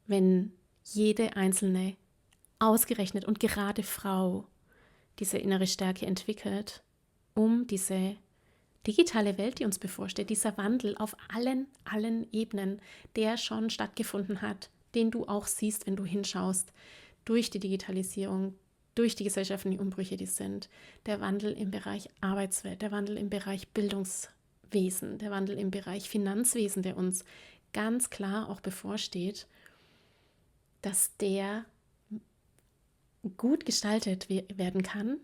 wenn jede einzelne, ausgerechnet und gerade Frau diese innere Stärke entwickelt, um diese digitale Welt, die uns bevorsteht, dieser Wandel auf allen Ebenen, der schon stattgefunden hat, den du auch siehst, wenn du hinschaust, durch die Digitalisierung, durch die gesellschaftlichen Umbrüche, die sind, der Wandel im Bereich Arbeitswelt, der Wandel im Bereich Bildungswesen, der Wandel im Bereich Finanzwesen, der uns ganz klar auch bevorsteht, dass der gut gestaltet werden kann,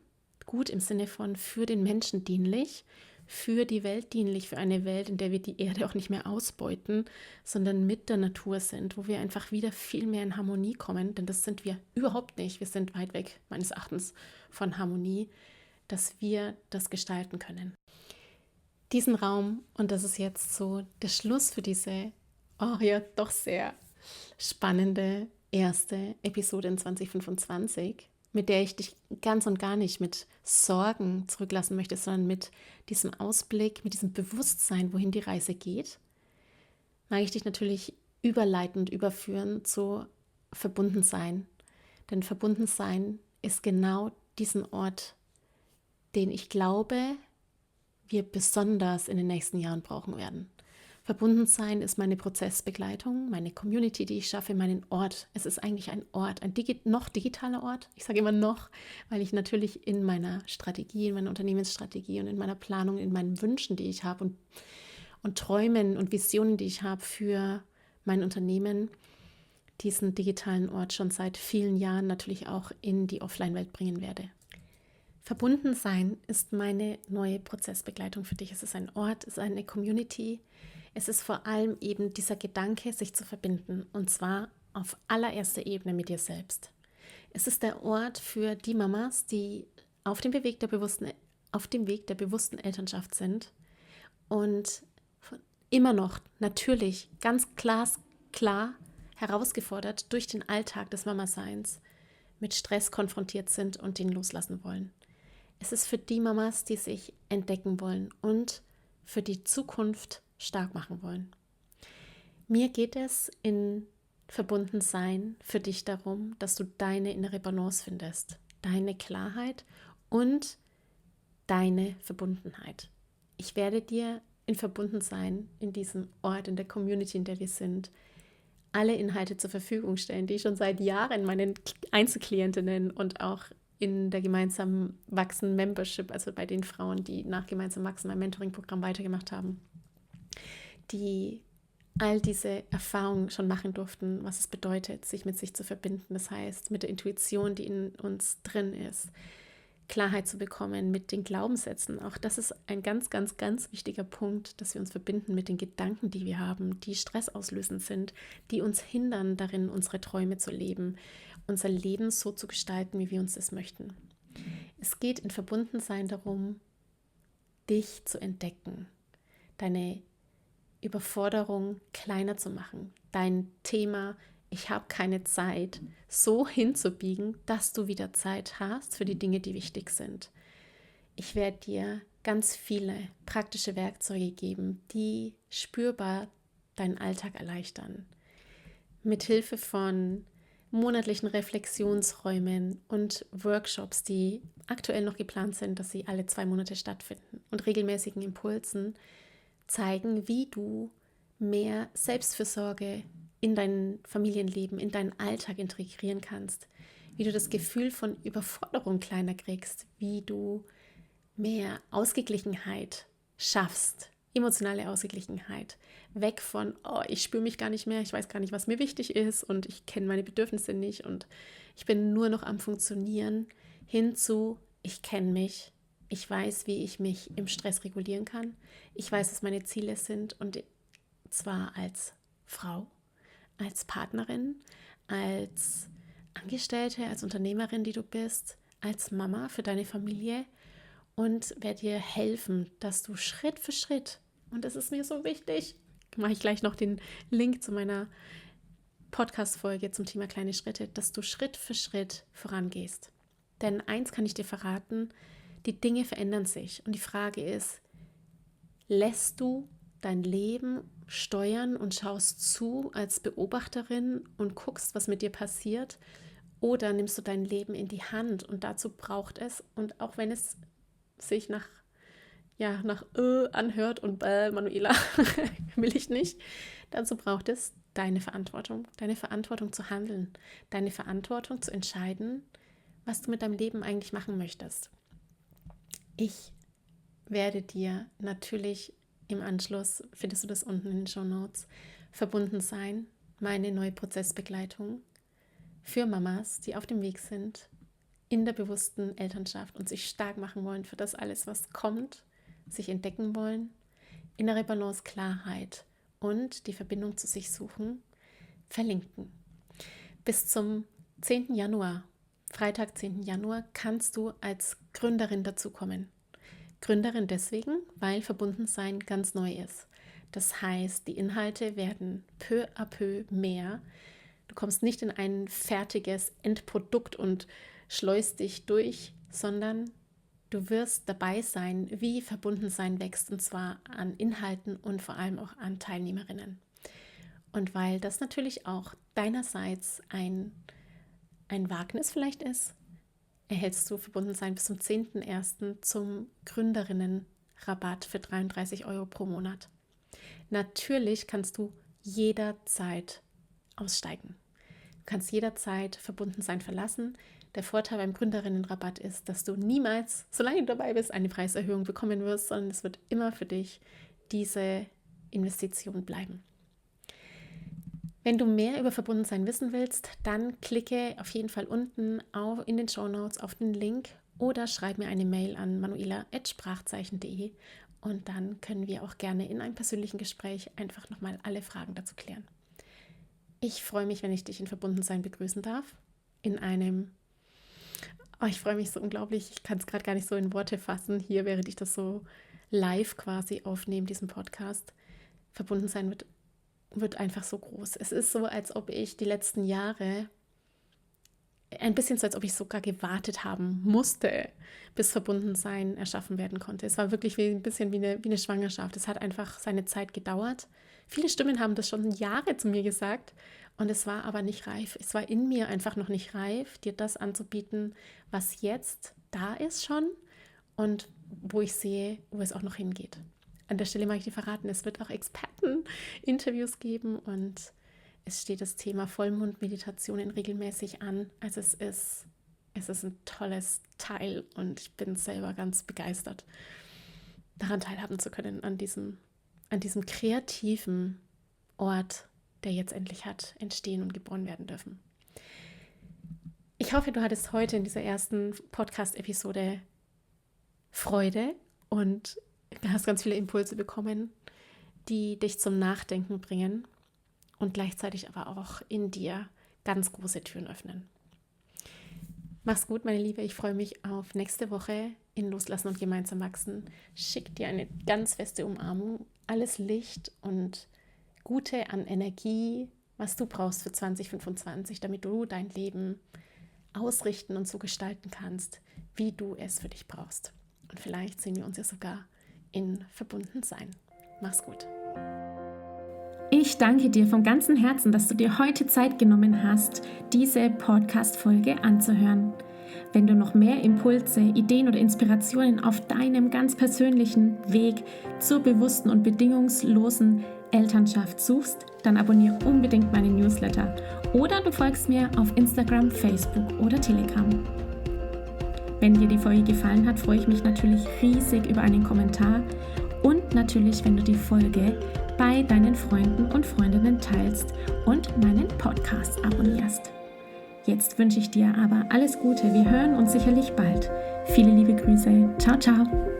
gut im Sinne von für den Menschen dienlich, für die Welt dienlich, für eine Welt, in der wir die Erde auch nicht mehr ausbeuten, sondern mit der Natur sind, wo wir einfach wieder viel mehr in Harmonie kommen, denn das sind wir überhaupt nicht. Wir sind weit weg, meines Erachtens, von Harmonie, dass wir das gestalten können. Diesen Raum, und das ist jetzt so der Schluss für diese, doch sehr spannende erste Episode in 2025, mit der ich dich ganz und gar nicht mit Sorgen zurücklassen möchte, sondern mit diesem Ausblick, mit diesem Bewusstsein, wohin die Reise geht, mag ich dich natürlich überleitend überführen zu Verbundensein. Denn Verbundensein ist genau diesen Ort, den ich glaube, wir besonders in den nächsten Jahren brauchen werden. Verbundensein ist meine Prozessbegleitung, meine Community, die ich schaffe, meinen Ort. Es ist eigentlich ein Ort, ein noch digitaler Ort. Ich sage immer noch, weil ich natürlich in meiner Strategie, in meiner Unternehmensstrategie und in meiner Planung, in meinen Wünschen, die ich habe und Träumen und Visionen, die ich habe für mein Unternehmen, diesen digitalen Ort schon seit vielen Jahren natürlich auch in die Offline-Welt bringen werde. Verbundensein ist meine neue Prozessbegleitung für dich. Es ist ein Ort, es ist eine Community. Es ist vor allem eben dieser Gedanke, sich zu verbinden, und zwar auf allererster Ebene mit dir selbst. Es ist der Ort für die Mamas, die auf dem Weg der bewussten Elternschaft sind und immer noch natürlich ganz klar herausgefordert durch den Alltag des Mama-Seins mit Stress konfrontiert sind und den loslassen wollen. Es ist für die Mamas, die sich entdecken wollen und für die Zukunft stark machen wollen. Mir geht es in Verbundensein für dich darum, dass du deine innere Balance findest, deine Klarheit und deine Verbundenheit. Ich werde dir in Verbundensein in diesem Ort, in der Community, in der wir sind, alle Inhalte zur Verfügung stellen, die ich schon seit Jahren meinen Einzelklientinnen und auch in der gemeinsamen Wachsen Membership, also bei den Frauen, die nach gemeinsam Wachsen mein Mentoring-Programm weitergemacht haben, die all diese Erfahrungen schon machen durften, was es bedeutet, sich mit sich zu verbinden. Das heißt, mit der Intuition, die in uns drin ist, Klarheit zu bekommen mit den Glaubenssätzen. Auch das ist ein ganz, ganz, ganz wichtiger Punkt, dass wir uns verbinden mit den Gedanken, die wir haben, die stressauslösend sind, die uns hindern darin, unsere Träume zu leben, unser Leben so zu gestalten, wie wir uns das möchten. Es geht in Verbundensein darum, dich zu entdecken, deine Überforderung kleiner zu machen, dein Thema ich habe keine Zeit, so hinzubiegen, dass du wieder Zeit hast für die Dinge, die wichtig sind. Ich werde dir ganz viele praktische Werkzeuge geben, die spürbar deinen Alltag erleichtern. Mithilfe von monatlichen Reflexionsräumen und Workshops, die aktuell noch geplant sind, dass sie alle 2 Monate stattfinden, und regelmäßigen Impulsen zeigen, wie du mehr Selbstfürsorge in dein Familienleben, in deinen Alltag integrieren kannst, wie du das Gefühl von Überforderung kleiner kriegst, wie du mehr Ausgeglichenheit schaffst, emotionale Ausgeglichenheit, weg von, ich spüre mich gar nicht mehr, ich weiß gar nicht, was mir wichtig ist und ich kenne meine Bedürfnisse nicht und ich bin nur noch am Funktionieren, hin zu, ich kenne mich, ich weiß, wie ich mich im Stress regulieren kann, ich weiß, was meine Ziele sind, und zwar als Frau, als Partnerin, als Angestellte, als Unternehmerin, die du bist, als Mama für deine Familie, und werde dir helfen, dass du Schritt für Schritt, und das ist mir so wichtig, mache ich gleich noch den Link zu meiner Podcast-Folge zum Thema kleine Schritte, dass du Schritt für Schritt vorangehst. Denn eins kann ich dir verraten, die Dinge verändern sich, und die Frage ist, lässt du dein Leben steuern und schaust zu als Beobachterin und guckst, was mit dir passiert, oder nimmst du dein Leben in die Hand? Und dazu braucht es, und auch wenn es sich nach nach anhört und Manuela, will ich nicht. Dazu braucht es deine Verantwortung zu handeln, deine Verantwortung zu entscheiden, was du mit deinem Leben eigentlich machen möchtest. Ich werde dir natürlich im Anschluss, findest du das unten in den Shownotes, verbunden sein, meine neue Prozessbegleitung für Mamas, die auf dem Weg sind, in der bewussten Elternschaft und sich stark machen wollen für das alles, was kommt, sich entdecken wollen, innere Balance, Klarheit und die Verbindung zu sich suchen, verlinken. Bis zum 10. Januar, Freitag, 10. Januar, kannst du als Gründerin dazukommen. Gründerin deswegen, weil Verbundensein ganz neu ist. Das heißt, die Inhalte werden peu à peu mehr. Du kommst nicht in ein fertiges Endprodukt und schleust dich durch, sondern du wirst dabei sein, wie Verbundensein wächst, und zwar an Inhalten und vor allem auch an Teilnehmerinnen. Und weil das natürlich auch deinerseits ein Wagnis vielleicht ist, erhältst du Verbundensein bis zum 10.01. zum Gründerinnenrabatt für 33 € pro Monat. Natürlich kannst du jederzeit aussteigen. Du kannst jederzeit Verbundensein verlassen. Der Vorteil beim Gründerinnenrabatt ist, dass du niemals, solange du dabei bist, eine Preiserhöhung bekommen wirst, sondern es wird immer für dich diese Investition bleiben. Wenn du mehr über Verbundensein wissen willst, dann klicke auf jeden Fall unten in den Shownotes auf den Link oder schreib mir eine Mail an manuela@sprachzeichen.de und dann können wir auch gerne in einem persönlichen Gespräch einfach nochmal alle Fragen dazu klären. Ich freue mich, wenn ich dich in Verbundensein begrüßen darf. Ich freue mich so unglaublich, ich kann es gerade gar nicht so in Worte fassen, hier während ich das so live quasi aufnehme, diesen Podcast. Verbundensein wird einfach so groß. Es ist so, als ob ich die letzten Jahre, ein bisschen so, als ob ich sogar gewartet haben musste, bis Verbundensein erschaffen werden konnte. Es war wirklich ein bisschen wie eine Schwangerschaft. Es hat einfach seine Zeit gedauert. Viele Stimmen haben das schon Jahre zu mir gesagt und es war aber nicht reif. Es war in mir einfach noch nicht reif, dir das anzubieten, was jetzt da ist schon und wo ich sehe, wo es auch noch hingeht. An der Stelle mag ich dir verraten, es wird auch Experten-Interviews geben und es steht das Thema Vollmond-Meditationen regelmäßig an. Also es ist ein tolles Teil und ich bin selber ganz begeistert, daran teilhaben zu können, an diesem kreativen Ort, der jetzt endlich hat entstehen und geboren werden dürfen. Ich hoffe, du hattest heute in dieser ersten Podcast-Episode Freude und hast ganz viele Impulse bekommen, die dich zum Nachdenken bringen und gleichzeitig aber auch in dir ganz große Türen öffnen. Mach's gut, meine Liebe. Ich freue mich auf nächste Woche in Loslassen und gemeinsam wachsen. Schick dir eine ganz feste Umarmung, alles Licht und Gute an Energie, was du brauchst für 2025, damit du dein Leben ausrichten und so gestalten kannst, wie du es für dich brauchst. Und vielleicht sehen wir uns ja sogar in Verbundensein. Mach's gut. Ich danke dir von ganzem Herzen, dass du dir heute Zeit genommen hast, diese Podcast-Folge anzuhören. Wenn du noch mehr Impulse, Ideen oder Inspirationen auf deinem ganz persönlichen Weg zur bewussten und bedingungslosen Elternschaft suchst, dann abonniere unbedingt meinen Newsletter oder du folgst mir auf Instagram, Facebook oder Telegram. Wenn dir die Folge gefallen hat, freue ich mich natürlich riesig über einen Kommentar und natürlich, wenn du die Folge bei deinen Freunden und Freundinnen teilst und meinen Podcast abonnierst. Jetzt wünsche ich dir aber alles Gute. Wir hören uns sicherlich bald. Viele liebe Grüße. Ciao, ciao.